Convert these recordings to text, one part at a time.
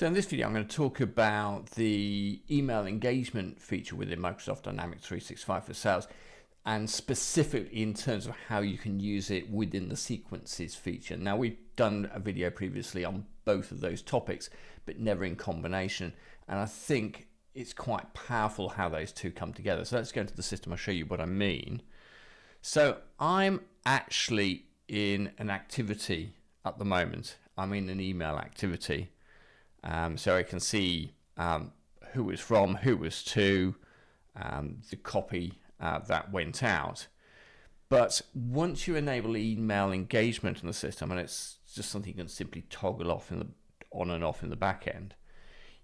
So in this video, I'm going to talk about the email engagement feature within Microsoft Dynamics 365 for Sales, and specifically in terms of how you can use it within the sequences feature. Now, we've done a video previously on both of those topics, but never in combination. And I think it's quite powerful how those two come together. So let's go into the system. I'll show you what I mean. So I'm actually in an activity at the moment. I'm in an email activity. So I can see who was from, who was to, the copy that went out. But once you enable email engagement in the system, and it's just something you can simply toggle off on and off in the back end,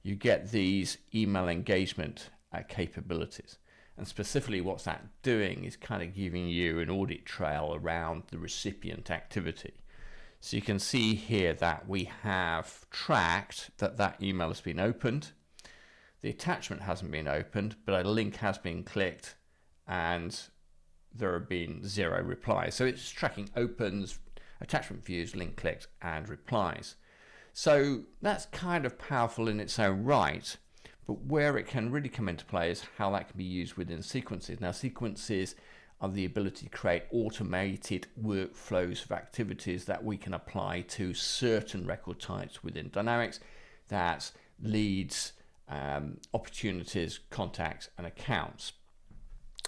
you get these email engagement capabilities. And specifically what's that doing is kind of giving you an audit trail around the recipient activity. So you can see here that we have tracked that email has been opened. The attachment hasn't been opened, but a link has been clicked and there have been 0 replies. So it's tracking opens, attachment views, link clicked, and replies. So that's kind of powerful in its own right, but where it can really come into play is how that can be used within sequences. Now, sequences are the ability to create automated workflows of activities that we can apply to certain record types within Dynamics. That's leads, opportunities, contacts, and accounts.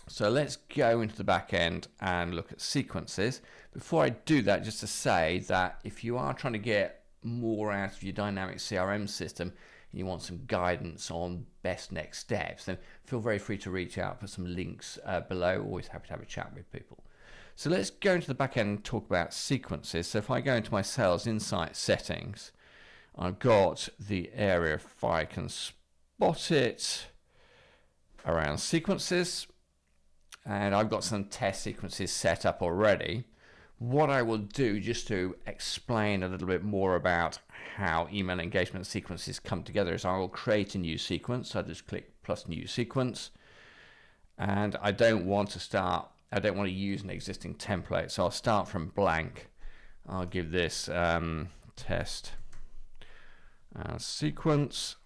So let's go into the back end and look at sequences. Before I do that, just to say that if you are trying to get more out of your Dynamics CRM system, and you want some guidance on best next steps, then feel very free to reach out, put some links below. Always happy to have a chat with people. So let's go into the back end and talk about sequences. So if I go into my Sales Insight settings, I've got the area, if I can spot it, around sequences, and I've got some test sequences set up already. What I will do, just to explain a little bit more about how email engagement sequences come together, is I will create a new sequence. I just click plus new sequence, and I don't want to use an existing template, so I'll start from blank. I'll give this test sequence,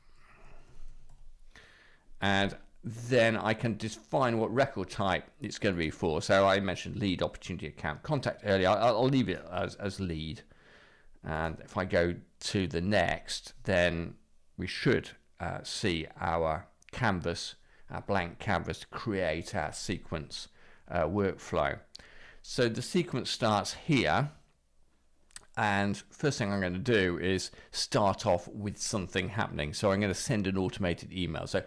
and then I can define what record type it's going to be for. So I mentioned lead, opportunity, account, contact earlier. I'll leave it as lead. And if I go to the next, then we should see our canvas, our blank canvas, create our sequence workflow. So the sequence starts here. And first thing I'm going to do is start off with something happening. So I'm going to send an automated email. So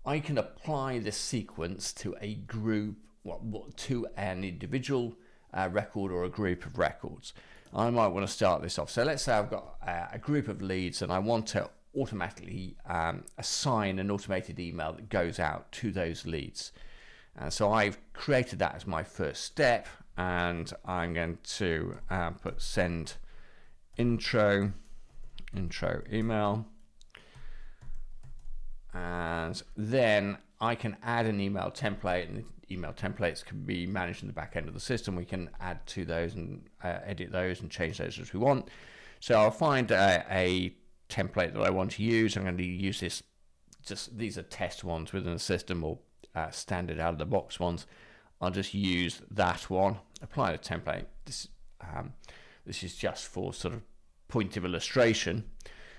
I can apply this sequence to a group, to an individual record or a group of records. I might want to start this off. So let's say I've got a group of leads and I want to automatically assign an automated email that goes out to those leads. So I've created that as my first step, and I'm going to put send intro email. And then I can add an email template, and the email templates can be managed in the back end of the system. We can add to those and edit those and change those as we want. So I'll find a template that I want to use. I'm going to use this. These are test ones within the system, or standard out of the box ones. I'll just use that one. Apply the template. This is just for sort of point of illustration.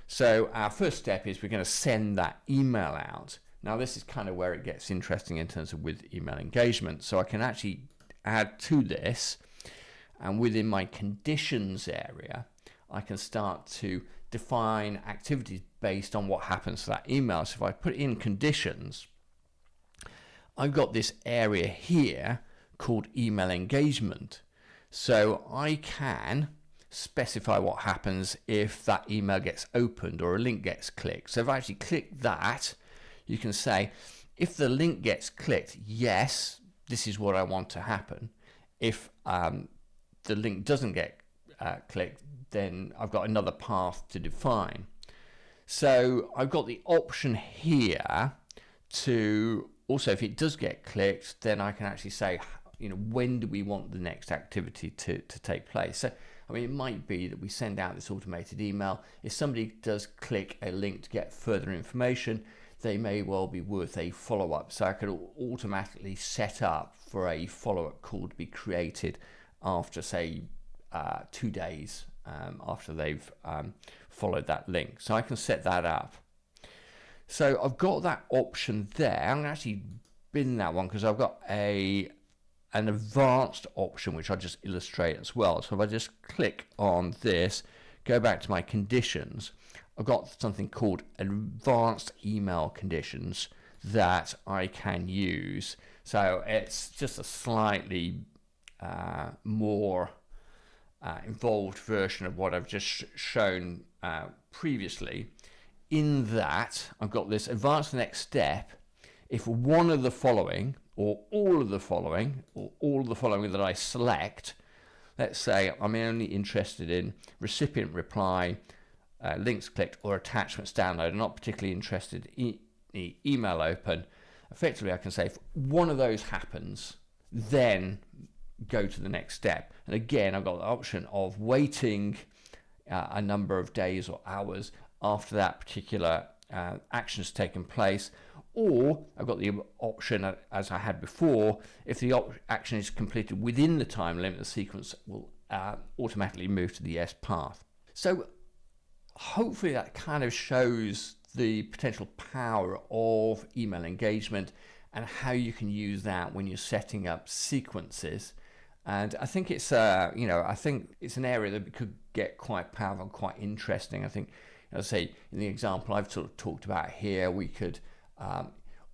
So our first step is we're going to send that email out. Now this is kind of where it gets interesting in terms of with email engagement. So I can actually add to this, and within my conditions area, I can start to define activities based on what happens to that email. So if I put in conditions, I've got this area here called email engagement. So I can specify what happens if that email gets opened or a link gets clicked. So if I actually click that, you can say, if the link gets clicked, yes, this is what I want to happen. If the link doesn't get clicked, then I've got another path to define. So I've got the option here to also, if it does get clicked, then I can actually say, when do we want the next activity to take place? So I mean, it might be that we send out this automated email. If somebody does click a link to get further information, they may well be worth a follow-up. So I could automatically set up for a follow-up call to be created after, say, 2 days after they've followed that link. So I can set that up. So I've got that option there. I'm going to actually bin that one because I've got an advanced option which I'll just illustrate as well. So if I just click on this, go back to my conditions, I've got something called advanced email conditions that I can use. So it's just a slightly more involved version of what I've just shown previously, in that I've got this advanced next step. If one of the following, or all of the following, or all of the following that I select, let's say I'm only interested in recipient reply, links clicked, or attachments download, I'm not particularly interested in email open, effectively I can say if one of those happens, then go to the next step. And again, I've got the option of waiting a number of days or hours after that particular action has taken place, or I've got the option, as I had before, if the action is completed within the time limit, the sequence will automatically move to the yes path. So hopefully that kind of shows the potential power of email engagement and how you can use that when you're setting up sequences. And I think it's I think it's an area that could get quite powerful and quite interesting. I think, as I say, in the example I've sort of talked about here, we could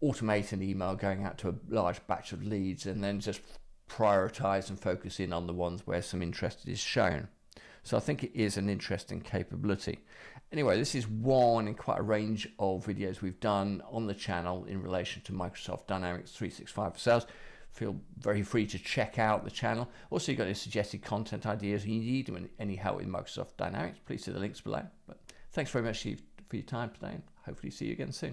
automate an email going out to a large batch of leads and then just prioritize and focus in on the ones where some interest is shown. So I think it is an interesting capability. Anyway, this is one in quite a range of videos we've done on the channel in relation to Microsoft Dynamics 365 for Sales. Feel very free to check out the channel. Also, you've got any suggested content ideas you need, any help with Microsoft Dynamics, please see the links below. But thanks very much for your time today, and hopefully see you again soon.